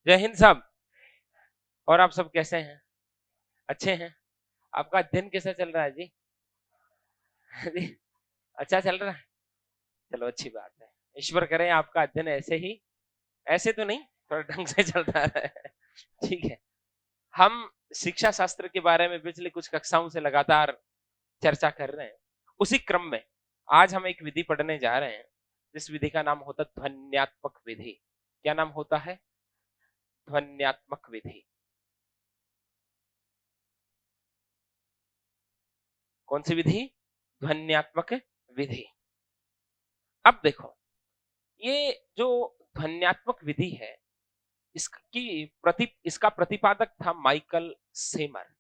जय हिंद साहब। और आप सब कैसे हैं? अच्छे हैं? आपका अध्ययन कैसा चल रहा है जी? जी, अच्छा चल रहा है। चलो अच्छी बात है। ईश्वर करे आपका अध्ययन ऐसे ही, ऐसे तो नहीं, थोड़ा ढंग से चलता रहे। ठीक है। हम शिक्षा शास्त्र के बारे में पिछले कुछ कक्षाओं से लगातार चर्चा कर रहे हैं। उसी क्रम में आज हम एक विधि पढ़ने जा रहे हैं, जिस विधि का नाम होता है ध्वन्यात्मक विधि। क्या नाम होता है? ध्वन्यात्मक विधि। कौन सी विधि? ध्वन्यात्मक विधि। अब देखो, ये जो ध्वन्यात्मक विधि है, इसका प्रतिपादक था माइकल सेमर।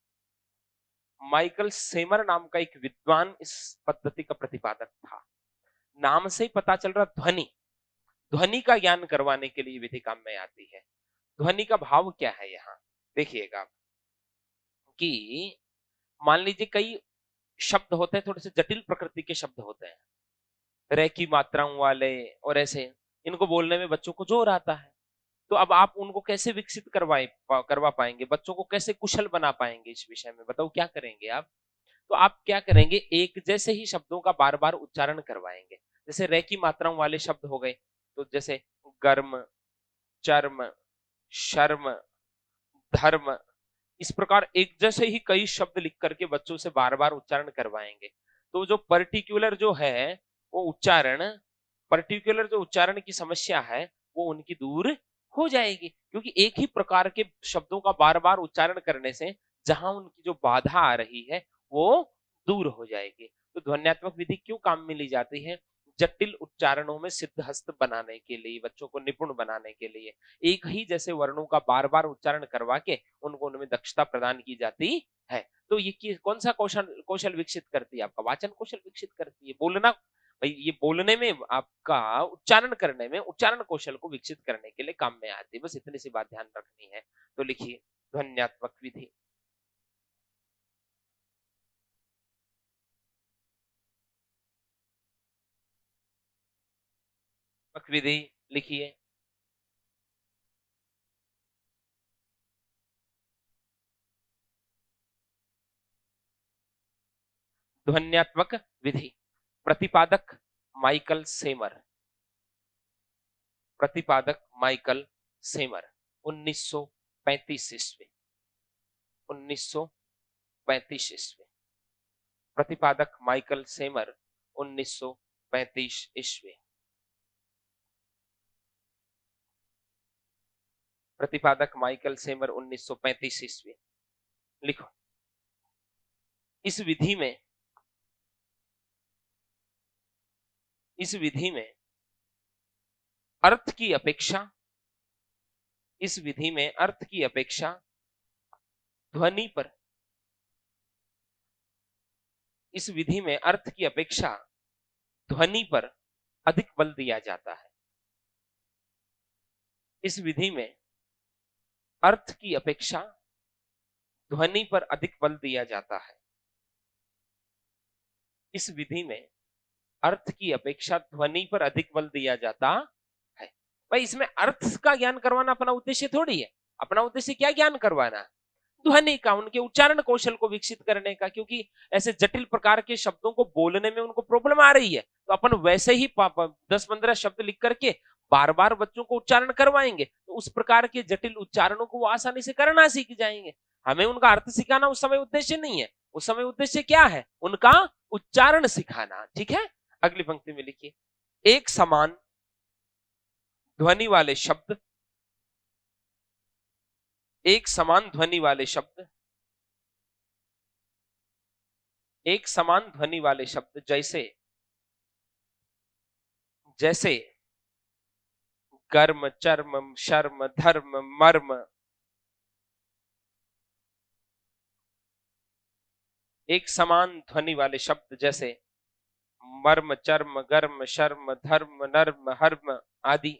माइकल सेमर नाम का एक विद्वान इस पद्धति का प्रतिपादक था। नाम से ही पता चल रहा, ध्वनि, ध्वनि का ज्ञान करवाने के लिए विधि काम में आती है। ध्वनि का भाव क्या है यहाँ देखिएगा आप, कि मान लीजिए कई शब्द होते हैं, थोड़े से जटिल प्रकृति के शब्द होते हैं, रे की मात्राओं वाले और ऐसे, इनको बोलने में बच्चों को जोर आता है। तो अब आप उनको कैसे विकसित करवा पाएंगे, बच्चों को कैसे कुशल बना पाएंगे इस विषय में, बताओ क्या करेंगे आप? तो आप क्या करेंगे, एक जैसे ही शब्दों का बार बार उच्चारण करवाएंगे। जैसे रे की मात्राओं वाले शब्द हो गए, तो जैसे गर्म, चर्म, शर्म, धर्म, इस प्रकार एक जैसे ही कई शब्द लिख करके बच्चों से बार बार उच्चारण करवाएंगे। तो जो पर्टिकुलर जो है वो उच्चारण, पर्टिकुलर जो उच्चारण की समस्या है वो उनकी दूर हो जाएगी, क्योंकि एक ही प्रकार के शब्दों का बार बार उच्चारण करने से जहां उनकी जो बाधा आ रही है वो दूर हो जाएगी। तो ध्वन्यात्मक विधि क्यों काम में ली जाती है? जटिल उच्चारणों में सिद्धहस्त बनाने के लिए, बच्चों को निपुण बनाने के लिए एक ही जैसे वर्णों का बार बार उच्चारण करवा के उनको उनमें दक्षता प्रदान की जाती है। तो ये कौन सा कौशल कौशल विकसित करती है? आपका वाचन कौशल विकसित करती है, बोलना। भाई ये बोलने में, आपका उच्चारण करने में, उच्चारण कौशल को विकसित करने के लिए काम में आती है। बस इतनी सी बात ध्यान रखनी है। तो लिखिए, ध्वन्यात्मक विधि। विधि लिखिए। ध्वन्यात्मक विधि, प्रतिपादक माइकल सेमर। प्रतिपादक माइकल सेमर, 1935 ईस्वी। 1935 ईस्वी। प्रतिपादक माइकल सेमर, 1935 ईस्वी। प्रतिपादक माइकल सेमर, 1935 ईस्वी। लिखो। इस विधि में, इस विधि में अर्थ की अपेक्षा, इस विधि में अर्थ की अपेक्षा ध्वनि पर, इस विधि में अर्थ की अपेक्षा ध्वनि पर अधिक बल दिया जाता है। इस विधि में अर्थ की अपेक्षा ध्वनि पर अधिक बल दिया जाता है। इस विधि में अर्थ की अपेक्षा ध्वनि पर अधिक बल दिया जाता है। भाई इसमें अर्थ का ज्ञान करवाना अपना उद्देश्य थोड़ी है। अपना उद्देश्य क्या ज्ञान करवाना? ध्वनि का, उनके उच्चारण कौशल को विकसित करने का। क्योंकि ऐसे जटिल प्रकार के शब्दों को बोलने में उनको प्रॉब्लम आ रही है, तो अपन वैसे ही 10-15 शब्द लिख करके बार बार बच्चों को उच्चारण करवाएंगे, तो उस प्रकार के जटिल उच्चारणों को वो आसानी से करना सीख जाएंगे। हमें उनका अर्थ सिखाना उस समय उद्देश्य नहीं है। उस समय उद्देश्य क्या है? उनका उच्चारण सिखाना। ठीक है। अगली पंक्ति में लिखिए, एक समान ध्वनि वाले शब्द, एक समान ध्वनि वाले शब्द, एक समान ध्वनि वाले शब्द जैसे, जैसे कर्म, चर्म, शर्म, धर्म, मर्म। एक समान ध्वनि वाले शब्द जैसे मर्म, चर्म, गर्म, शर्म, धर्म, नर्म, हर्म आदि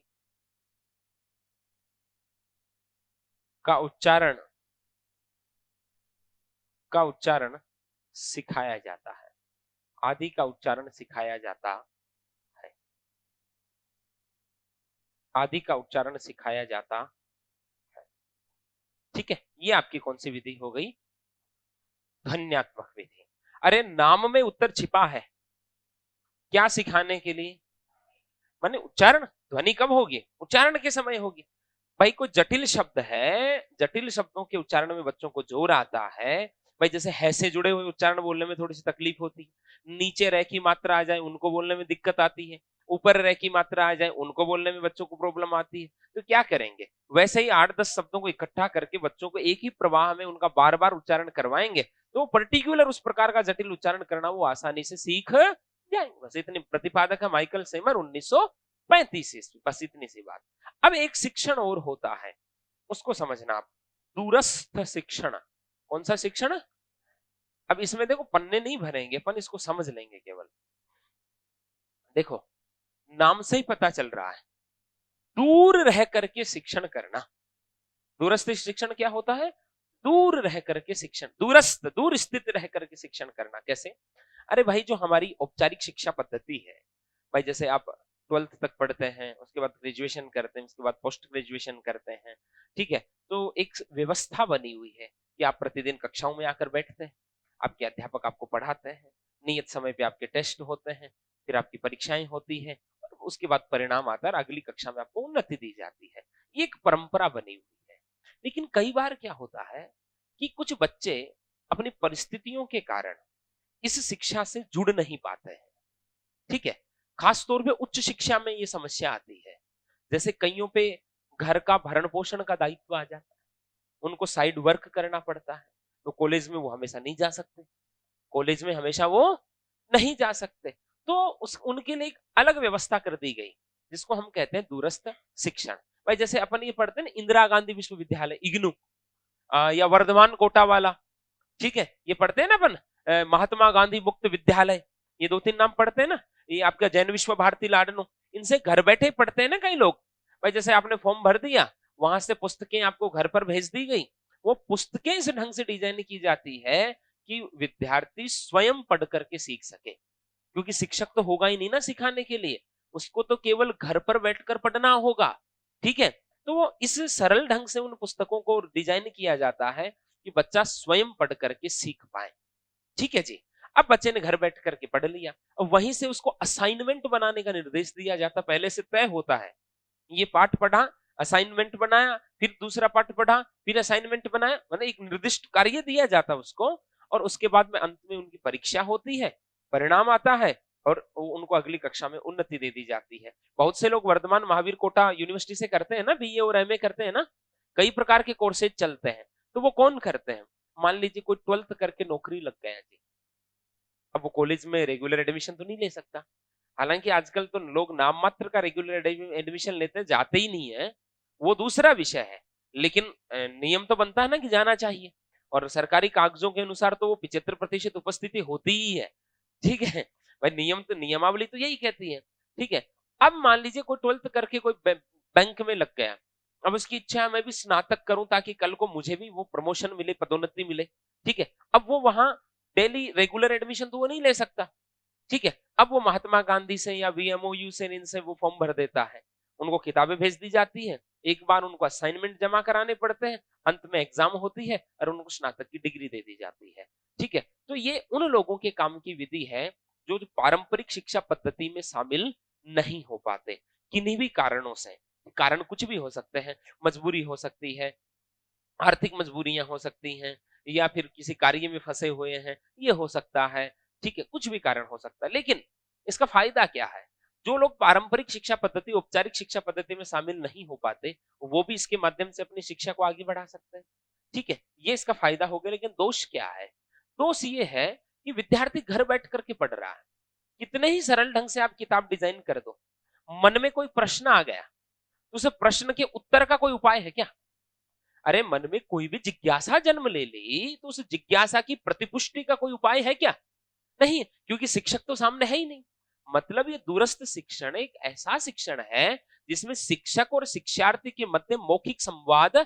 का उच्चारण, का उच्चारण सिखाया जाता है। आदि का उच्चारण सिखाया जाता है। आदि का उच्चारण सिखाया जाता है। ठीक है, ये आपकी कौन सी विधि हो गई? ध्वन्यात्मक विधि। अरे नाम में उत्तर छिपा है, क्या सिखाने के लिए? माने उच्चारण। ध्वनि कब होगी? उच्चारण के समय होगी। भाई कोई जटिल शब्द है, जटिल शब्दों के उच्चारण में बच्चों को जोर आता है। भाई जैसे है से जुड़े हुए उच्चारण बोलने में थोड़ी सी तकलीफ होती है, नीचे रह की मात्रा आ जाए उनको बोलने में दिक्कत आती है, ऊपर रह की मात्रा आ जाए उनको बोलने में बच्चों को प्रॉब्लम आती है। तो क्या करेंगे? वैसे ही 8-10 शब्दों को इकट्ठा करके बच्चों को एक ही प्रवाह में उनका बार बार उच्चारण करवाएंगे, तो पर्टिकुलर उस प्रकार का जटिल उच्चारण करना वो आसानी से सीख जाएंगे। बस इतनी प्रतिपादक है माइकल सेमर 1935 ईस्वी। बस इतनी सी बात। अब एक शिक्षण और होता है, उसको समझना आप। दूरस्थ शिक्षण। कौन सा शिक्षण? अब इसमें देखो पन्ने नहीं भरेंगे, अपन इसको समझ लेंगे केवल। देखो नाम से ही पता चल रहा है, दूर रह करके शिक्षण करना। दूरस्थ शिक्षण क्या होता है? दूर रह करके शिक्षण, दूरस्थ, दूर स्थित रह करके शिक्षण करना। कैसे? अरे भाई जो हमारी औपचारिक शिक्षा पद्धति है, भाई जैसे आप 12th तक पढ़ते हैं, उसके बाद ग्रेजुएशन करते हैं, उसके बाद पोस्ट ग्रेजुएशन करते हैं, ठीक है? तो एक व्यवस्था बनी हुई है कि आप प्रतिदिन कक्षाओं में आकर बैठते हैं, आपके अध्यापक आपको पढ़ाते हैं, नियत समय पे आपके टेस्ट होते हैं, फिर आपकी परीक्षाएं होती हैं, और उसके बाद परिणाम आता है, अगली कक्षा में आपको उन्नति दी जाती है। ये एक परंपरा बनी हुई है। लेकिन कई बार क्या होता है कि कुछ बच्चे अपनी परिस्थितियों के कारण इस शिक्षा से जुड़ नहीं पाते हैं, ठीक है? खास तौर पे उच्च शिक्षा में ये समस्या आती है। जैसे कईयों पे घर का भरण पोषण का दायित्व आ जाता है, उनको साइड वर्क करना पड़ता है, तो कॉलेज में वो हमेशा नहीं जा सकते, कॉलेज में हमेशा वो नहीं जा सकते, तो उस उनके लिए एक अलग व्यवस्था कर दी गई, जिसको हम कहते हैं दूरस्थ शिक्षण। भाई जैसे अपन ये पढ़ते हैं ना, इंदिरा गांधी विश्वविद्यालय इग्नू, या वर्धमान कोटा वाला, ठीक है? ये पढ़ते हैं ना अपन, महात्मा गांधी मुक्त विद्यालय, ये 2-3 नाम पढ़ते हैं ना। ये आपका जैन विश्व भारती लाडनो, इनसे घर बैठे पढ़ते हैं ना कई लोग। भाई जैसे आपने फॉर्म भर दिया, वहां से पुस्तकें आपको घर पर भेज दी गई, वो पुस्तकें इस ढंग से डिजाइन की जाती है कि विद्यार्थी स्वयं पढ़ करके सीख सके, क्योंकि शिक्षक तो होगा ही नहीं ना सिखाने के लिए, उसको तो केवल घर पर बैठकर पढ़ना होगा, ठीक है? तो वो इस सरल ढंग से उन पुस्तकों को डिजाइन किया जाता है कि बच्चा स्वयं पढ़ करके सीख पाए, ठीक है जी? अब बच्चे ने घर बैठ करके पढ़ लिया, अब वहीं से उसको असाइनमेंट बनाने का निर्देश दिया जाता, पहले से तय होता है। ये पाठ पढ़ा, असाइनमेंट बनाया, फिर दूसरा पाठ पढ़ा, फिर असाइनमेंट बनाया, मतलब एक निर्दिष्ट कार्य दिया जाता उसको, और उसके बाद में अंत में उनकी परीक्षा होती है, परिणाम आता है, और उनको अगली कक्षा में उन्नति दे दी जाती है। बहुत से लोग वर्धमान महावीर कोटा यूनिवर्सिटी से करते हैं ना, बीए और एमए करते हैं ना, कई प्रकार के कोर्सेज चलते हैं। तो वो कौन करते हैं? मान लीजिए कोई 12th करके नौकरी लग गया जी, अब वो कॉलेज में रेगुलर एडमिशन तो नहीं ले सकता। हालांकि आजकल तो लोग नाम मात्र का रेगुलर एडमिशन लेते हैं, जाते ही नहीं है, वो दूसरा विषय है। लेकिन नियम तो बनता है ना कि जाना चाहिए, और सरकारी कागजों के अनुसार तो वो 75% उपस्थिति होती ही है, ठीक है? भाई नियम तो, नियमावली तो यही कहती है, ठीक है? अब मान लीजिए कोई 12th करके कोई बैंक में लग गया, अब उसकी इच्छा है मैं भी स्नातक करूं ताकि कल को मुझे भी वो प्रमोशन मिले, पदोन्नति मिले, ठीक है? अब वो वहां डेली रेगुलर एडमिशन तो वो नहीं ले सकता, ठीक है? अब वो महात्मा गांधी से या वीएमओयू से, इनसे वो फॉर्म भर देता है, उनको किताबें भेज दी जाती है, एक बार उनको असाइनमेंट जमा कराने पड़ते हैं, अंत में एग्जाम होती है और उनको स्नातक की डिग्री दे दी जाती है, ठीक है? तो ये उन लोगों के काम की विधि है जो पारंपरिक शिक्षा पद्धति में शामिल नहीं हो पाते, किन्हीं भी कारणों से। कारण कुछ भी हो सकते हैं, मजबूरी हो सकती है, आर्थिक मजबूरियां हो सकती हैं, या फिर किसी कार्य में फंसे हुए हैं, ये हो सकता है, ठीक है? कुछ भी कारण हो सकता है। लेकिन इसका फायदा क्या है? जो लोग पारंपरिक शिक्षा पद्धति, औपचारिक शिक्षा पद्धति में शामिल नहीं हो पाते, वो भी इसके माध्यम से अपनी शिक्षा को आगे बढ़ा सकते हैं, ठीक है? ये इसका फायदा हो गया। लेकिन दोष क्या है? दोष ये है कि विद्यार्थी घर बैठ करके पढ़ रहा है, कितने ही सरल ढंग से आप किताब डिजाइन कर दो, मन में कोई प्रश्न आ गया, तो उस प्रश्न के उत्तर का कोई उपाय है क्या? अरे मन में कोई भी जिज्ञासा जन्म ले ली, तो उस जिज्ञासा की प्रतिपुष्टि का कोई उपाय है क्या? नहीं, क्योंकि शिक्षक तो सामने है ही नहीं। मतलब ये दूरस्थ शिक्षण एक ऐसा शिक्षण है जिसमें शिक्षक और शिक्षार्थी के मध्य मौखिक संवाद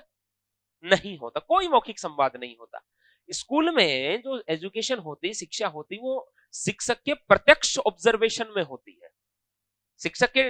नहीं होता, कोई मौखिक संवाद नहीं होता। स्कूल में जो एजुकेशन होती, शिक्षा होती, वो शिक्षक के प्रत्यक्ष ऑब्जर्वेशन में होती है, शिक्षक के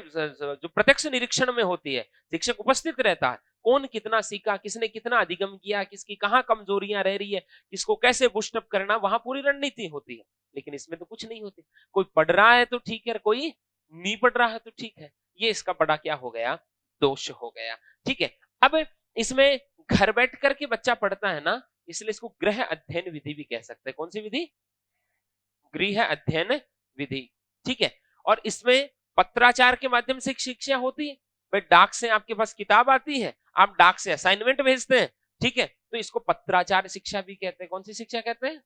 जो प्रत्यक्ष निरीक्षण में होती है, शिक्षक उपस्थित रहता है, कौन कितना सीखा, किसने कितना अधिगम किया, किसकी कहाँ कमजोरियां रह रही है, किसको कैसे बुस्टअप करना, वहां पूरी रणनीति होती है। लेकिन इसमें तो कुछ नहीं होती, कोई पढ़ रहा है तो ठीक है, कोई नहीं पढ़ रहा है तो ठीक है। ये इसका बड़ा क्या हो गया, दोष हो गया। ठीक है, अब इसमें घर बैठ करके बच्चा पढ़ता है ना, इसलिए इसको गृह अध्ययन विधि भी कह सकते हैं। कौन सी विधि, गृह अध्ययन विधि। ठीक है, और इसमें पत्राचार के माध्यम से शिक्षा होती है। भाई डाक से आपके पास किताब आती है, आप डाक से असाइनमेंट भेजते हैं, ठीक है, तो इसको पत्राचार शिक्षा भी कहते हैं। कौन सी शिक्षा कहते हैं,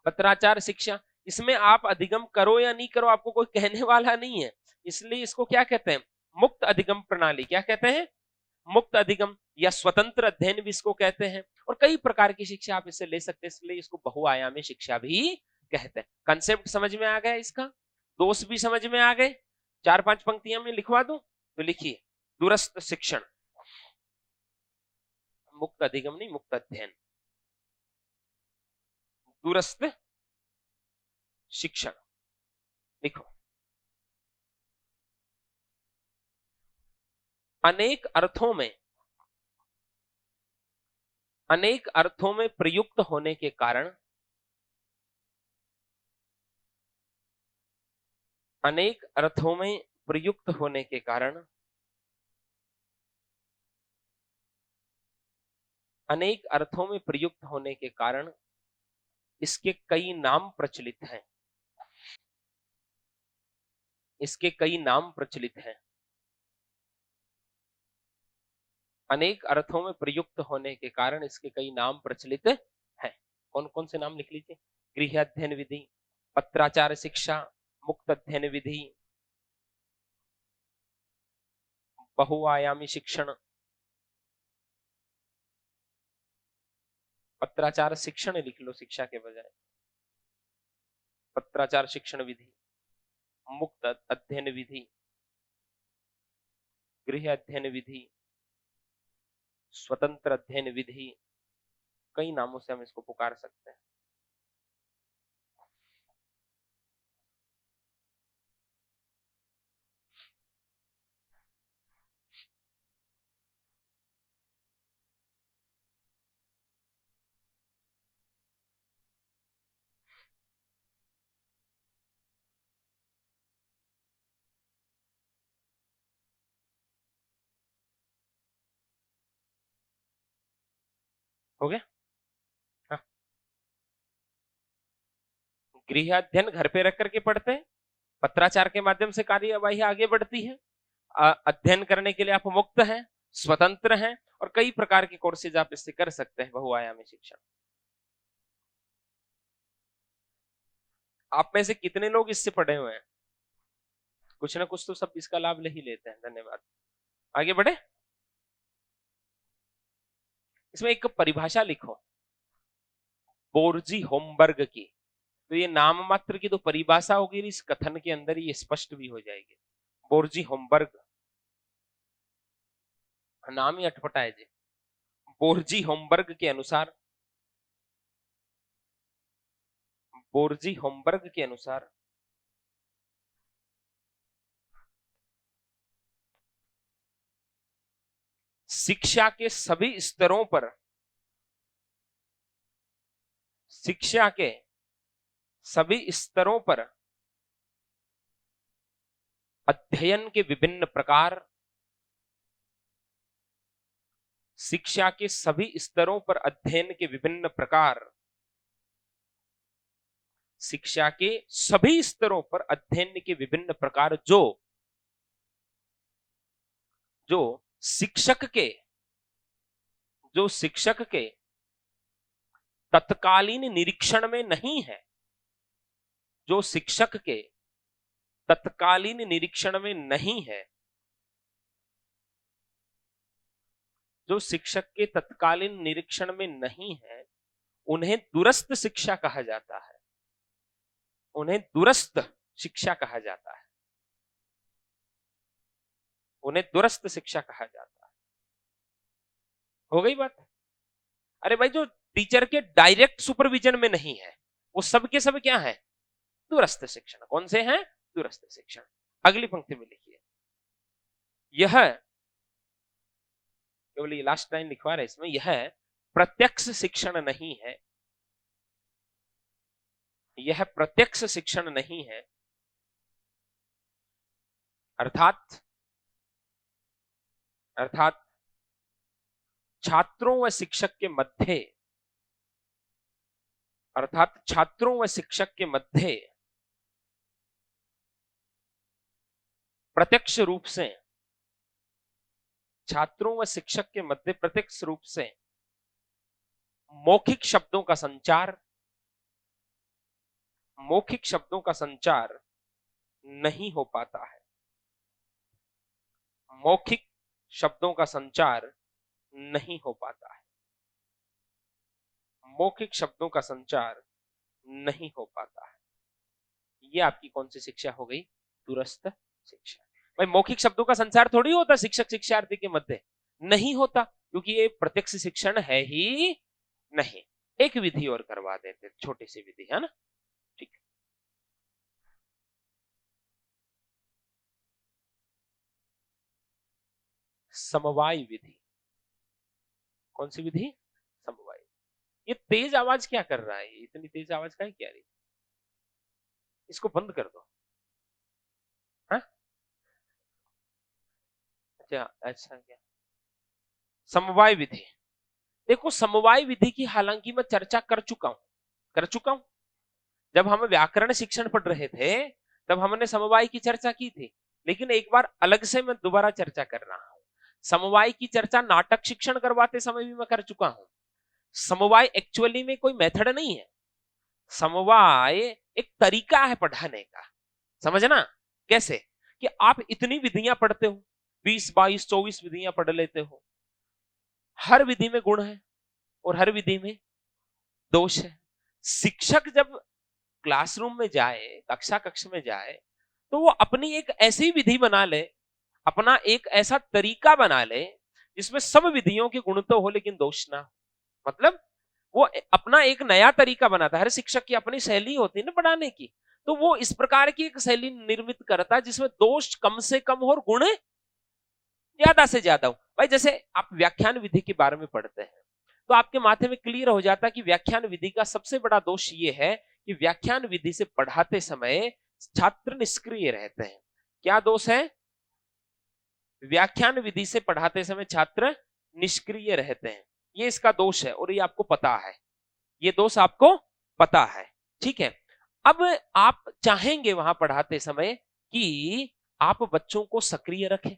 पत्राचार शिक्षा। इसमें आप अधिगम करो या नहीं करो आपको कोई कहने वाला नहीं है, इसलिए इसको क्या कहते हैं, मुक्त अधिगम प्रणाली। क्या कहते हैं, मुक्त अधिगम या स्वतंत्र अध्ययन भी इसको कहते हैं। और कई प्रकार की शिक्षा आप इससे ले सकते हैं, इसलिए इसको बहुआयामी शिक्षा भी कहते हैं। कंसेप्ट समझ में आ गया, इसका दोष भी समझ में आ गए। 4-5 पंक्तियां में लिखवा दूं तो लिखिए, दूरस्थ शिक्षण, मुक्त अधिगम नहीं, मुक्त अध्ययन, दूरस्थ शिक्षण लिखो। अनेक अर्थों में प्रयुक्त होने के कारण, अनेक अर्थों में प्रयुक्त होने के कारण, अनेक अर्थों में प्रयुक्त होने के कारण इसके कई नाम प्रचलित हैं, इसके कई नाम प्रचलित हैं। अनेक अर्थों में प्रयुक्त होने के कारण इसके कई नाम प्रचलित हैं। कौन कौन से नाम लिख लीजिए, गृह अध्ययन विधि, पत्राचार शिक्षा, मुक्त अध्ययन विधि, बहुआयामी शिक्षण, पत्राचार शिक्षण लिख लो शिक्षा के बजाय, पत्राचार शिक्षण विधि, मुक्त अध्ययन विधि, गृह अध्ययन विधि, स्वतंत्र अध्ययन विधि। कई नामों से हम इसको पुकार सकते हैं। हो गया, हाँ। गृह अध्ययन घर पे रख करके पढ़ते हैं, पत्राचार के माध्यम से कार्यवाही आगे बढ़ती है, अध्ययन करने के लिए आप मुक्त हैं, स्वतंत्र हैं, और कई प्रकार के कोर्सेज आप इससे कर सकते हैं, बहुआयामी शिक्षण। आप में से कितने लोग इससे पढ़े हुए हैं, कुछ ना कुछ तो सब इसका लाभ ले ही लेते हैं। धन्यवाद, आगे बढ़े। इसमें एक परिभाषा लिखो, बोर्जी होमबर्ग की। तो ये नाम मात्र की तो परिभाषा होगी, इस कथन के अंदर ये स्पष्ट भी हो जाएगी। बोर्जी होमबर्ग, नाम ही अटपटा है जी। बोर्जी होमबर्ग के अनुसार, बोर्जी होमबर्ग के अनुसार शिक्षा के सभी स्तरों पर, शिक्षा के सभी स्तरों पर अध्ययन के विभिन्न प्रकार, शिक्षा के सभी स्तरों पर अध्ययन के विभिन्न प्रकार, शिक्षा के सभी स्तरों पर अध्ययन के विभिन्न प्रकार जो शिक्षक के, जो शिक्षक के तत्कालीन निरीक्षण में नहीं है, जो शिक्षक के तत्कालीन निरीक्षण में नहीं है, जो शिक्षक के तत्कालीन निरीक्षण में नहीं है, उन्हें दूरस्थ शिक्षा कहा जाता है, उन्हें दूरस्थ शिक्षा कहा जाता है, उन्हें दूरस्थ शिक्षा कहा जाता है। हो गई बात। अरे भाई, जो टीचर के डायरेक्ट सुपरविजन में नहीं है, वो सब के सब क्या है, दूरस्थ शिक्षण। कौन से हैं, दूरस्थ शिक्षण। अगली पंक्ति में लिखिए, यह केवल ये लास्ट लाइन लिखवा रहे इसमें, यह प्रत्यक्ष शिक्षण नहीं है, यह प्रत्यक्ष शिक्षण नहीं है, अर्थात छात्रों व शिक्षक के मध्य, अर्थात छात्रों व शिक्षक के मध्य प्रत्यक्ष रूप से, छात्रों व शिक्षक के मध्य प्रत्यक्ष रूप से मौखिक शब्दों का संचार, मौखिक शब्दों का संचार नहीं हो पाता है, मौखिक शब्दों का संचार नहीं हो पाता है, मौखिक शब्दों का संचार नहीं हो पाता है। ये आपकी कौन सी शिक्षा हो गई? दूरस्थ शिक्षा। भाई मौखिक शब्दों का संचार थोड़ी होता शिक्षक शिक्षार्थी के मध्य, नहीं होता, क्योंकि ये प्रत्यक्ष शिक्षण है ही नहीं। एक विधि और करवा देते, छोटी सी विधि है ना, ठीक। समवाय विधि। कौन सी विधि? समवाय। ये तेज आवाज क्या कर रहा है? इतनी तेज आवाज क्या है रही? इसको बंद कर दो। हाँ? अच्छा क्या समवाय विधि? देखो समवाय विधि की हालांकि मैं चर्चा कर चुका हूं। जब हम व्याकरण शिक्षण पढ़ रहे थे तब हमने समवाय की चर्चा की थी, लेकिन एक बार अलग से मैं दोबारा चर्चा कर रहा हूं। समवाय की चर्चा नाटक शिक्षण करवाते समय भी मैं कर चुका हूं। समवाय एक्चुअली में कोई मेथड नहीं है, समवाय एक तरीका है पढ़ाने का। समझना कैसे? कि आप इतनी विधियां पढ़ते हो, 20, 22, 24 विधियां पढ़ लेते हो, हर विधि में गुण है और हर विधि में दोष है। शिक्षक जब क्लासरूम में जाए, कक्ष में जाए, तो वो अपनी एक ऐसी विधि बना ले, अपना एक ऐसा तरीका बना ले जिसमें सब विधियों के गुण तो हो लेकिन दोष ना हो। मतलब वो अपना एक नया तरीका बनाता है। हर शिक्षक की अपनी शैली होती है ना पढ़ाने की, तो वो इस प्रकार की एक शैली निर्मित करता है जिसमें दोष कम से कम हो और गुण ज्यादा से ज्यादा हो। भाई जैसे आप व्याख्यान विधि के बारे में पढ़ते हैं तो आपके माथे में क्लियर हो जाता है कि व्याख्यान विधि का सबसे बड़ा दोष ये है कि व्याख्यान विधि से पढ़ाते समय छात्र निष्क्रिय रहते हैं। क्या दोष है? व्याख्यान विधि से पढ़ाते समय छात्र निष्क्रिय रहते हैं, ये इसका दोष है और ये आपको पता है, ये दोष आपको पता है, ठीक है। अब आप चाहेंगे वहां पढ़ाते समय कि आप बच्चों को सक्रिय रखें,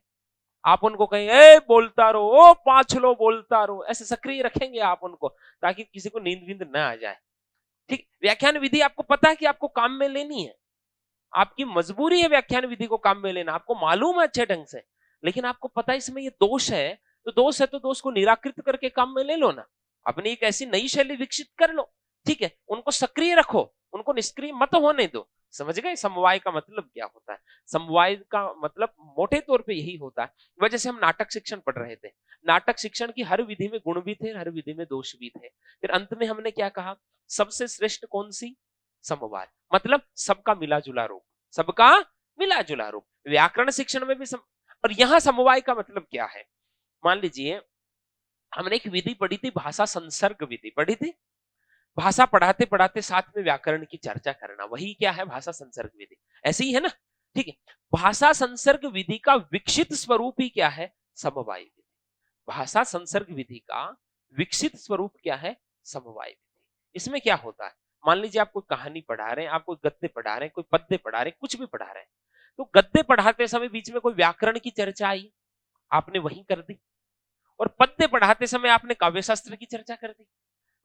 आप उनको कहें ए बोलता रहो, ओ पांच लो बोलता रहो, ऐसे सक्रिय रखेंगे आप उनको ताकि किसी को नींद वींद ना आ जाए, ठीक। व्याख्यान विधि आपको पता है कि आपको काम में लेनी है, आपकी मजबूरी है व्याख्यान विधि को काम में लेना, आपको मालूम है अच्छे ढंग से, लेकिन आपको पता है इसमें ये दोष है, तो दोष को निराकृत करके काम में ले लो ना, अपनी एक ऐसी नई शैली विकसित कर लो, ठीक है। उनको सक्रिय रखो, उनको निष्क्रिय मत होने दो। समझ गए समवाय का मतलब क्या होता है? समवाय का मतलब मोटे तौर पे यही होता है। वजह से हम नाटक शिक्षण पढ़ रहे थे, नाटक शिक्षण की हर विधि में गुण भी थे, हर विधि में दोष भी थे। फिर अंत में हमने क्या कहा? सबसे श्रेष्ठ कौन सी? समवाय, मतलब सबका मिला जुला रूप, सबका मिला जुला रूप। व्याकरण शिक्षण में भी और यहां समवाय का मतलब क्या है? मान लीजिए हमने एक विधि पढ़ी थी, भाषा संसर्ग विधि पढ़ी थी। भाषा पढ़ाते पढ़ाते साथ में व्याकरण की चर्चा करना, वही क्या है? भाषा संसर्ग विधि। ऐसे ही है ना, ठीक है। भाषा संसर्ग विधि का विकसित स्वरूप ही क्या है? समवाय विधि। भाषा संसर्ग विधि का विकसित स्वरूप क्या है? समवाय विधि। इसमें क्या होता है? मान लीजिए आप कोई कहानी पढ़ा रहे हैं, आप कोई गद्य पढ़ा रहे हैं, कोई पद्य पढ़ा रहे हैं, कुछ भी पढ़ा रहे हैं, तो गद्य पढ़ाते समय बीच में कोई व्याकरण की चर्चा आई, आपने वही कर दी, और पद्य पढ़ाते समय आपने काव्य शास्त्र की चर्चा कर दी।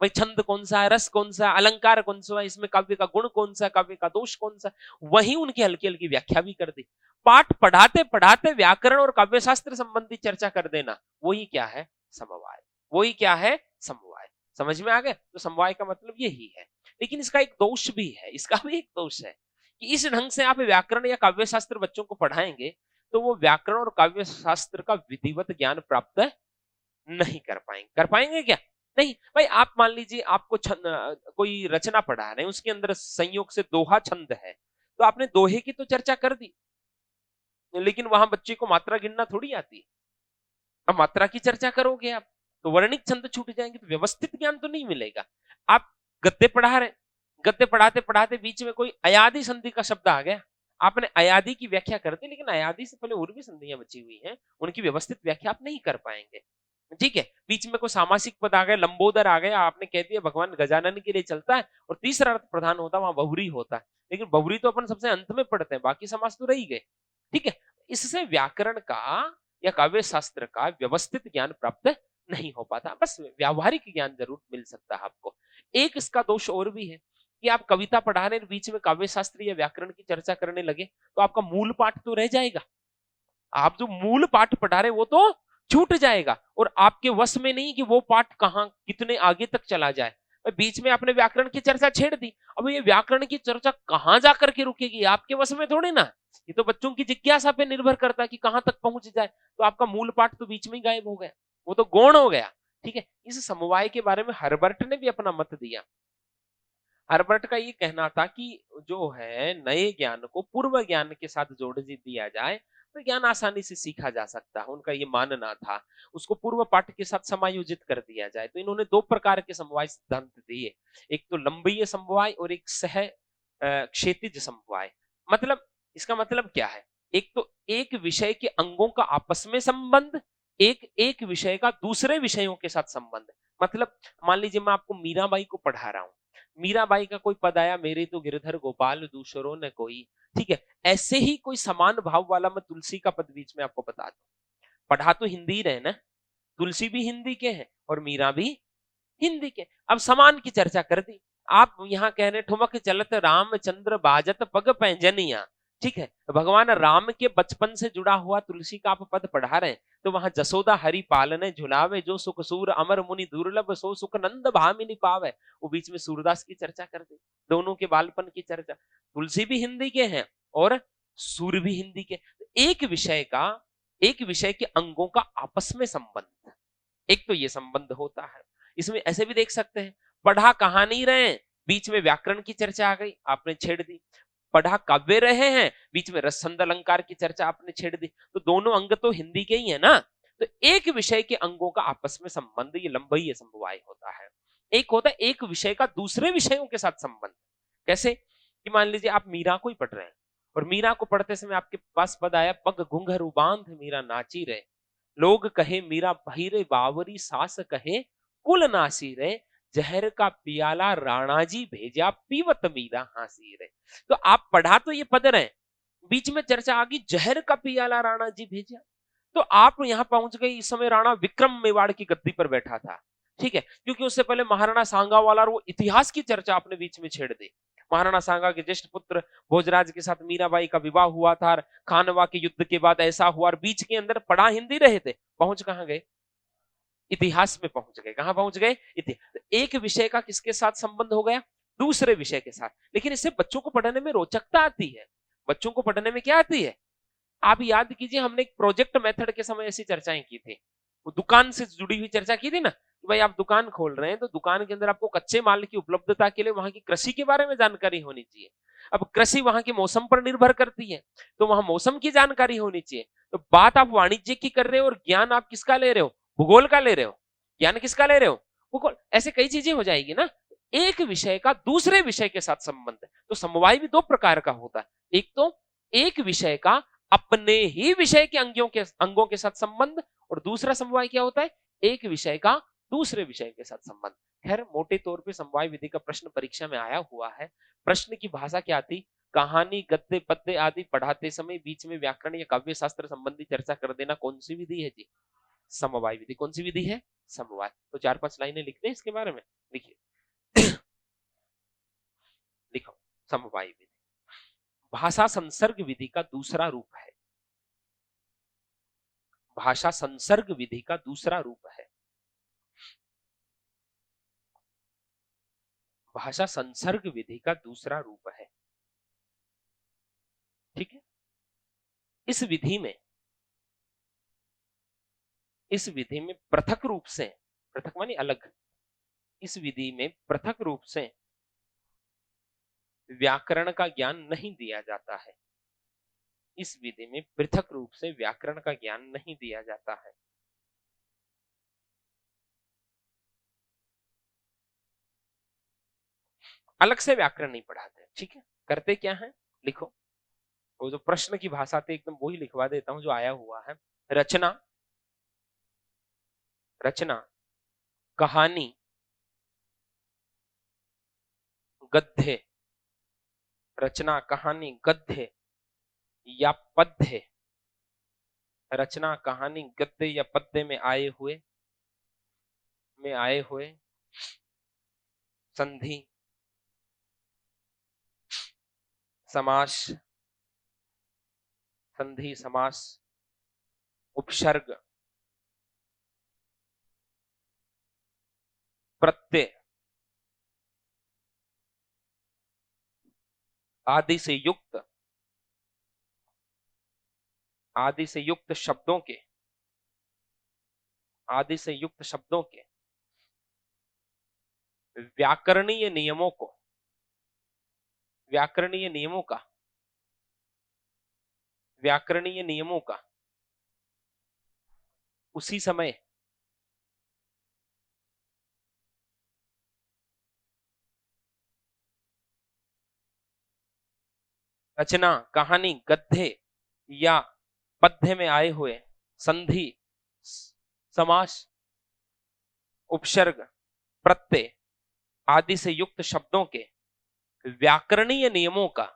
भाई छंद कौन सा है, रस कौन सा, अलंकार कौन सा है, इसमें काव्य का गुण कौन सा, काव्य का दोष कौन सा, वही उनकी हल्की हल्की व्याख्या भी कर दी। पाठ पढ़ाते पढ़ाते व्याकरण और काव्य शास्त्र संबंधी चर्चा कर देना, वही क्या है? समवाय। वही क्या है? समवाय। समझ में आ गया? तो समवाय का मतलब यही है। लेकिन इसका एक दोष भी है, इसका भी एक दोष है कि इस ढंग से आप व्याकरण या काव्य शास्त्र बच्चों को पढ़ाएंगे तो वो व्याकरण और काव्य शास्त्र का विधिवत ज्ञान प्राप्त नहीं कर पाएंगे। कर पाएंगे क्या? नहीं। भाई आप मान लीजिए आपको कोई रचना पढ़ा रहे हैं, उसके अंदर संयोग से दोहा छंद है, तो आपने दोहे की तो चर्चा कर दी, लेकिन वहां बच्चे को मात्रा गिनना थोड़ी आती है। अब मात्रा की चर्चा करोगे आप तो वर्णिक छंद छूट जाएंगे, तो व्यवस्थित ज्ञान तो नहीं मिलेगा। आप गद्य पढ़ा रहे, गद्य पढ़ाते पढ़ाते बीच में कोई अयादि संधि का शब्द आ गया, आपने अयादि की व्याख्या कर दी, लेकिन अयादि से पहले और भी संधियां बची हुई हैं, उनकी व्यवस्थित व्याख्या आप नहीं कर पाएंगे। ठीक है, बीच में कोई सामासिक पद आ गया, लंबोदर आ गया, आपने कह दिया भगवान गजानन के लिए चलता है, और तीसरा अर्थ प्रधान होता है, वहां बहुरी होता है, लेकिन बहुरी तो अपन सबसे अंत में पढ़ते हैं, बाकी समास तो रह गए। ठीक है, इससे व्याकरण का या काव्य शास्त्र का व्यवस्थित ज्ञान प्राप्त नहीं हो पाता, बस व्यावहारिक ज्ञान जरूर मिल सकता है आपको। एक इसका दोष और भी है कि आप कविता पढ़ाने बीच में काव्य शास्त्र या व्याकरण की चर्चा करने लगे तो आपका मूल पाठ तो रह जाएगा, आप जो मूल पाठ पढ़ा रहे वो तो छूट जाएगा, और आपके वश में नहीं कि वो पाठ कहां कितने आगे तक चला जाए। बीच में आपने व्याकरण की चर्चा छेड़ दी, अब ये व्याकरण की चर्चा कहां जाकर के रुकेगी, आपके वश में थोड़ी ना, ये तो बच्चों की जिज्ञासा पे निर्भर करता है कि कहां तक पहुंच जाए, तो आपका मूल पाठ तो बीच में ही गायब हो गया, वो तो गौण हो गया। ठीक है, इस समवाय के बारे में हर्बर्ट ने भी अपना मत दिया। हर्बर्ट का ये कहना था कि जो है नए ज्ञान को पूर्व ज्ञान के साथ जोड़ दिया जाए तो ज्ञान आसानी से सीखा जा सकता है, उनका ये मानना था। उसको पूर्व पाठ के साथ समायोजित कर दिया जाए, तो इन्होंने दो प्रकार के समवाय सिद्धांत दिए, एक तो लंबीय समवाय और एक सह क्षैतिज समवाय। मतलब इसका मतलब क्या है, एक तो एक विषय के अंगों का आपस में संबंध, एक एक विषय का दूसरे विषयों के साथ संबंध। मतलब मान लीजिए मैं आपको मीराबाई को पढ़ा रहा हूं, मीराबाई का कोई पद आया, मेरे तो गिरधर गोपाल दूसरों ने कोई, ठीक है, ऐसे ही कोई समान भाव वाला मैं तुलसी का पद बीच में आपको बता दूं। पढ़ा तो हिंदी रहे ना, तुलसी भी हिंदी के हैं और मीरा भी हिंदी के, अब समान की चर्चा कर दी। आप यहाँ कह रहे ठुमक चलत रामचंद्र बाजत पग पैंजनिया, ठीक है, भगवान राम के बचपन से जुड़ा हुआ तुलसी का आप पद पढ़ा रहे हैं, तो वहां जसोदा हरि पालने झुलावे, जो सुख सूर अमर मुनि दुर्लभ, सो सुख नंद भामिनी पावे, वो बीच में सूरदास की चर्चा कर दी, दोनों के बालपन की चर्चा। तुलसी भी हिंदी के हैं और सूर भी हिंदी के, एक विषय का एक विषय के अंगों का आपस में संबंध, एक तो ये संबंध होता है। इसमें ऐसे भी देख सकते हैं, पढ़ा कहा नहीं रहे, बीच में व्याकरण की चर्चा आ गई, आपने छेड़ दी। पढ़ा काव्य रहे हैं, बीच में रस छंद अलंकार की चर्चा आपने छेड़ दी, तो दोनों अंग तो हिंदी के ही है ना, तो एक विषय के अंगों का आपस में संबंध, ये लंबई समवाय होता है। एक होता है एक विषय का दूसरे विषयों के साथ संबंध। कैसे कि मान लीजिए आप मीरा को ही पढ़ रहे हैं, और मीरा को पढ़ते समय आपके पास पद आया, पग घुंघरू बांध मीरा नाची रहे, लोग कहे मीरा भैरे बावरी, सास कहे कुल नासी रे, जहर का पियाला राणा जी भेजा, पीवत मीरा हासी रे। तो आप पढ़ा तो ये पद रहे, बीच में चर्चा आ गई जहर का पियाला राणा जी भेजा, तो आप यहां पहुंच गए, इस समय राणा विक्रम मेवाड़ की गद्दी पर बैठा था, ठीक है, क्योंकि उससे पहले महाराणा सांगा वाला वो इतिहास की चर्चा आपने बीच में छेड़ दी। महाराणा सांगा के ज्येष्ठ पुत्र भोजराज के साथ मीराबाई का विवाह हुआ था, खानवा के युद्ध के बाद ऐसा हुआ, और बीच के अंदर पढ़ा हिंदी रहे थे, पहुंच कहां गए, इतिहास में पहुंच गए। कहां पहुंच गए, इतिहास। एक विषय का किसके साथ संबंध हो गया, दूसरे विषय के साथ। लेकिन इससे बच्चों को पढ़ने में रोचकता आती है, बच्चों को पढ़ने में क्या आती है, आप याद कीजिए हमने एक प्रोजेक्ट मेथड के समय ऐसी चर्चाएं की थी, वो दुकान से जुड़ी हुई चर्चा की थी ना, कि भाई आप दुकान खोल रहे हैं तो दुकान के अंदर आपको कच्चे माल की उपलब्धता के लिए वहां की कृषि के बारे में जानकारी होनी चाहिए। अब कृषि वहां के मौसम पर निर्भर करती है, तो वहां मौसम की जानकारी होनी चाहिए। तो बात आप वाणिज्य की कर रहे हो और ज्ञान आप किसका ले रहे हो, भूगोल का ले रहे हो, ज्ञान किसका ले रहे हो, भूगोल। ऐसे कई चीजें हो जाएगी ना, एक विषय का दूसरे विषय के साथ संबंध है। तो समवाय भी दो प्रकार का होता है, एक तो एक विषय का अपने ही विषय के अंगों के साथ संबंध, और दूसरा समवाय क्या होता है, एक विषय का दूसरे विषय के साथ संबंध। खैर मोटे तौर पे समवाय विधि का प्रश्न परीक्षा में आया हुआ है। प्रश्न की भाषा क्या थी, कहानी गद्य पद्य आदि पढ़ाते समय बीच में व्याकरण या काव्य शास्त्र संबंधी चर्चा कर देना कौन सी विधि है जी, समवाय विधि। कौन सी विधि है, समवाय। तो 4-5 लाइनें लिखते हैं इसके बारे में, लिखिए लिखो, समवाय विधि भाषा संसर्ग विधि का दूसरा रूप है, भाषा संसर्ग विधि का दूसरा रूप है, भाषा संसर्ग विधि का दूसरा रूप है। ठीक है, इस विधि में पृथक रूप से, पृथक मानी अलग, इस विधि में पृथक रूप से व्याकरण का ज्ञान नहीं दिया जाता है, इस विधि में पृथक रूप से व्याकरण का ज्ञान नहीं दिया जाता है। अलग से व्याकरण नहीं पढ़ाते, ठीक है। करते क्या है, लिखो, वो जो प्रश्न की भाषा थी एकदम वही लिखवा देता हूं जो आया हुआ है। रचना, रचना, कहानी, गद्य, रचना, कहानी, गद्य या पद्य, रचना, कहानी, गद्य या पद्य में आए हुए संधि, समास, संधि, समास, उपसर्ग, प्रत्यय आदि से युक्त, आदि से युक्त शब्दों के, आदि से युक्त शब्दों के व्याकरणीय नियमों को, व्याकरणीय नियमों का, व्याकरणीय नियमों का उसी समय, रचना, कहानी, गद्य या पद्य में आए हुए संधि, समास, उपसर्ग, प्रत्यय आदि से युक्त शब्दों के व्याकरणीय नियमों का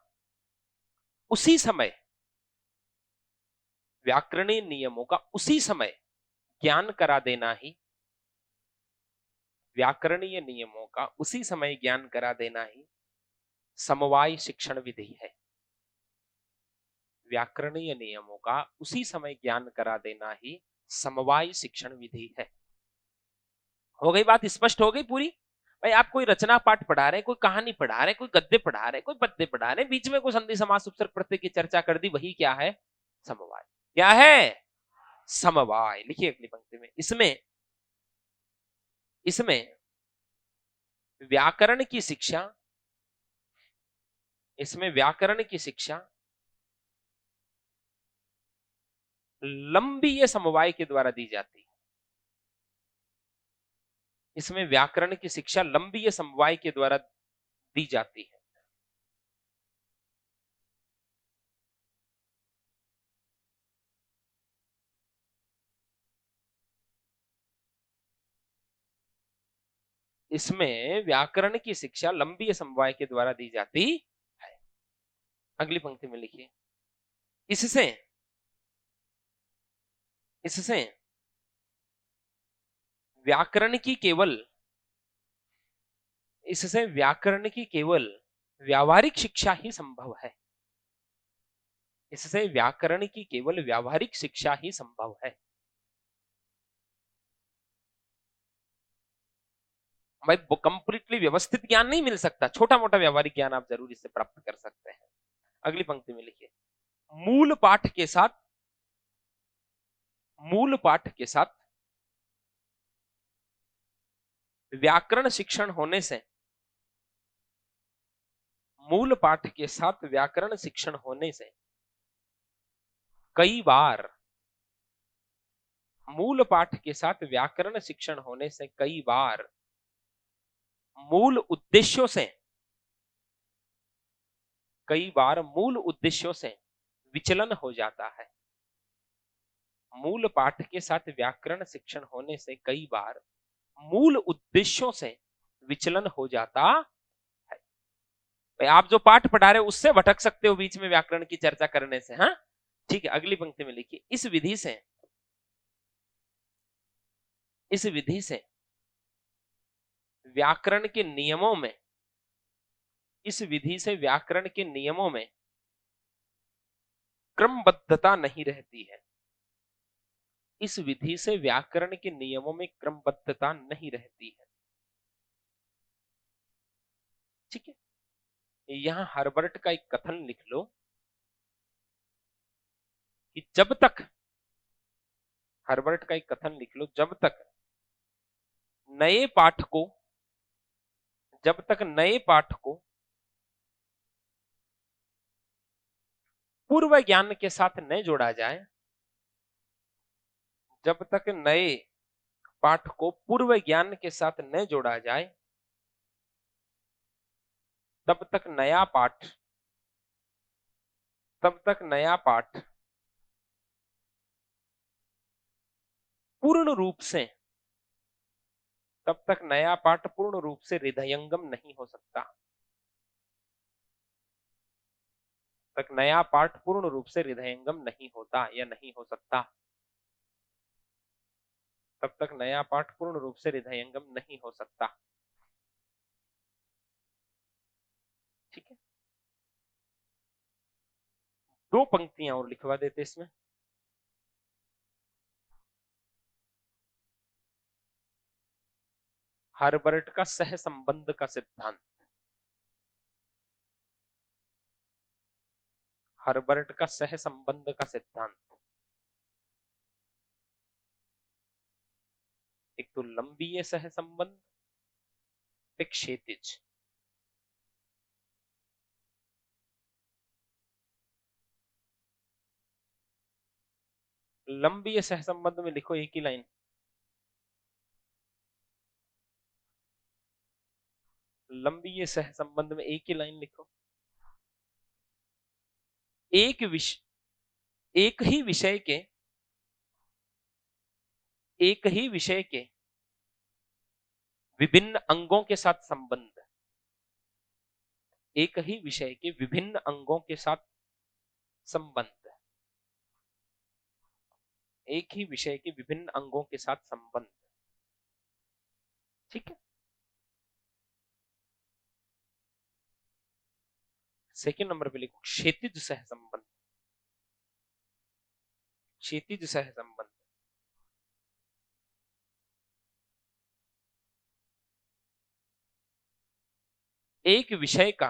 उसी समय, व्याकरणीय नियमों का उसी समय ज्ञान करा देना ही, व्याकरणीय नियमों का उसी समय ज्ञान करा देना ही समवाय शिक्षण विधि है। व्याकरणीय नियमों का उसी समय ज्ञान करा देना ही समवाय शिक्षण विधि है। हो गई बात, स्पष्ट हो गई पूरी। भाई आप कोई रचना पाठ पढ़ा रहे हैं, कोई कहानी पढ़ा रहे हैं, कोई गद्य पढ़ा रहे हैं, कोई पद्य पढ़ा रहे हैं, बीच में कोई संधि समास उपसर्ग प्रत्यय की चर्चा कर दी, वही क्या है, समवाय। क्या है, समवाय। लिखिए अगली पंक्ति में, इसमें, इसमें व्याकरण की शिक्षा, इसमें व्याकरण की शिक्षा लंबी समवाय के द्वारा दी जाती है। इसमें व्याकरण की शिक्षा लंबी समवाय के द्वारा दी जाती है। इसमें व्याकरण की शिक्षा लंबी समवाय के द्वारा दी जाती है। अगली पंक्ति में लिखिए, इससे, इससे व्याकरण की केवल, इससे व्याकरण की केवल व्यावहारिक शिक्षा ही संभव है। इससे व्याकरण की केवल व्यावहारिक शिक्षा ही संभव है। भाई कंप्लीटली व्यवस्थित ज्ञान नहीं मिल सकता, छोटा मोटा व्यावहारिक ज्ञान आप जरूर इससे प्राप्त कर सकते हैं। अगली पंक्ति में लिखिए, मूल पाठ के साथ, मूल पाठ के साथ व्याकरण शिक्षण होने से, मूल पाठ के साथ व्याकरण शिक्षण होने से कई बार, मूल पाठ के साथ व्याकरण शिक्षण होने से कई बार मूल उद्देश्यों से, कई बार मूल उद्देश्यों से विचलन हो जाता है। मूल पाठ के साथ व्याकरण शिक्षण होने से कई बार मूल उद्देश्यों से विचलन हो जाता है। आप जो पाठ पढ़ा रहे हो उससे भटक सकते हो बीच में व्याकरण की चर्चा करने से। हाँ ठीक है, अगली पंक्ति में लिखिए, इस विधि से, इस विधि से व्याकरण के नियमों में, इस विधि से व्याकरण के नियमों में क्रमबद्धता नहीं रहती है। इस विधि से व्याकरण के नियमों में क्रमबद्धता नहीं रहती है। ठीक है, यहां हर्बर्ट का एक कथन लिख लो कि जब तक, हर्बर्ट का एक कथन लिख लो, जब तक नए पाठ को, जब तक नए पाठ को पूर्व ज्ञान के साथ न जोड़ा जाए, जब तक नए पाठ को पूर्व ज्ञान के साथ न जोड़ा जाए, तब तक नया पाठ पूर्ण रूप से हृदयंगम नहीं हो सकता। तक नया पाठ पूर्ण रूप से हृदयंगम नहीं होता या नहीं हो सकता। तब तक नया पाठ पूर्ण रूप से हृदयंगम नहीं हो सकता। ठीक है, 2 पंक्तियां और लिखवा देते इसमें। हर्बर्ट का सह संबंध का सिद्धांत, हर्बर्ट का सह संबंध का सिद्धांत। एक तो लंबीय सह संबंध, एक क्षैतिज। लंबीय सह संबंध में लिखो एक ही लाइन, लंबीय सह संबंध में एक ही लाइन लिखो। एक ही विषय के विभिन्न अंगों के साथ संबंध, एक ही विषय के विभिन्न अंगों के साथ संबंध, एक ही विषय के विभिन्न अंगों के साथ संबंध। ठीक है, सेकंड नंबर पे लिखो क्षैतिज सह संबंध, क्षैतिज सह संबंध। एक विषय का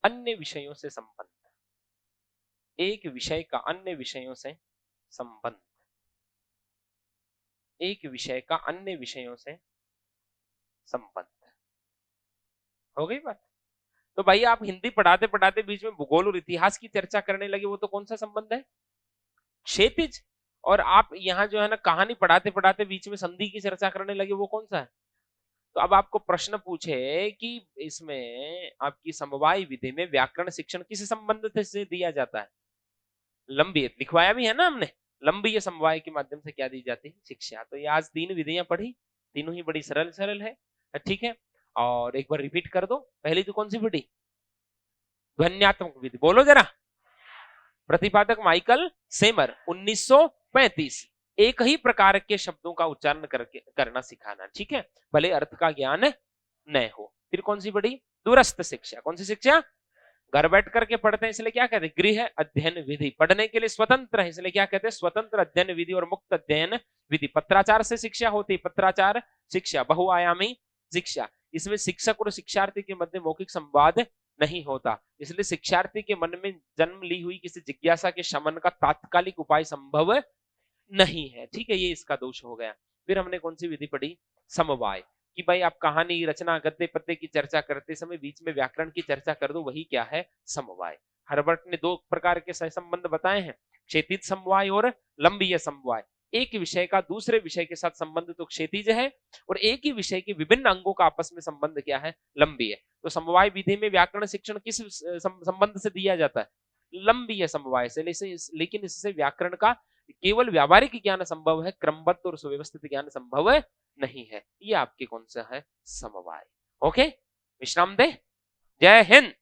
अन्य विषयों से संबंध, एक विषय का अन्य विषयों से संबंध, एक विषय का अन्य विषयों से संबंध। हो गई बात। तो भाई आप हिंदी पढ़ाते पढ़ाते बीच में भूगोल और इतिहास की चर्चा करने लगे, वो तो कौन सा संबंध है? क्षैतिज। और आप यहाँ जो है ना कहानी पढ़ाते पढ़ाते बीच में संधि की चर्चा करने लगे, वो कौन सा है? तो अब आपको प्रश्न पूछे कि इसमें आपकी समवाय विधि में व्याकरण शिक्षण किस संबंध से दिया जाता है? लंबी, लिखवाया भी है ना हमने, लंबी समवाय के माध्यम से क्या दी जाती है? शिक्षा। तो ये आज 3 विधियां पढ़ी, तीनों ही बड़ी सरल सरल है। ठीक है, और एक बार रिपीट कर दो। पहली तो कौन सी विधि? ध्वन्यात्मक विधि। बोलो जरा। प्रतिपादक माइकल सेमर, 1935। एक ही प्रकार के शब्दों का उच्चारण करना सिखाना। ठीक है, भले अर्थ का ज्ञान न हो। फिर कौन सी बड़ी? दूरस्थ शिक्षा। कौन सी शिक्षा? घर बैठ करके पढ़ते हैं इसलिए क्या कहते हैं? गृह अध्ययन विधि। पढ़ने के लिए स्वतंत्र है इसलिए क्या कहते हैं? स्वतंत्र अध्ययन विधि और मुक्त अध्ययन विधि। पत्राचार से शिक्षा होती है, पत्राचार शिक्षा, बहुआयामी शिक्षा। इसमें शिक्षक और शिक्षार्थी के मध्य मौखिक संवाद नहीं होता, इसलिए शिक्षार्थी के मन में जन्म ली हुई किसी जिज्ञासा के शमन का तात्कालिक उपाय संभव नहीं है। ठीक है, ये इसका दोष हो गया। फिर हमने कौन सी विधि पढ़ी? समवाय, कि भाई आप कहानी रचना गद्य पद्य की चर्चा करते समय बीच में व्याकरण की चर्चा कर दो, वही क्या है? समवाय। हर्बर्ट ने 2 प्रकार के सहसंबंध बताए हैं, क्षैतिज समवाय और लंबीय समवाय। एक विषय का दूसरे विषय के साथ संबंध तो क्षैतिज है, और एक ही विषय के विभिन्न अंगों का आपस में संबंध क्या है? लंबीय। तो समवाय विधि में व्याकरण शिक्षण किस संबंध से दिया जाता है? लंबीय समवाय से। लेकिन इससे व्याकरण का केवल व्यावहारिक ज्ञान संभव है, क्रमबद्ध और सुव्यवस्थित ज्ञान संभव नहीं है। ये आपके कौन सा है? समवाय। ओके, विश्राम दे। जय हिंद।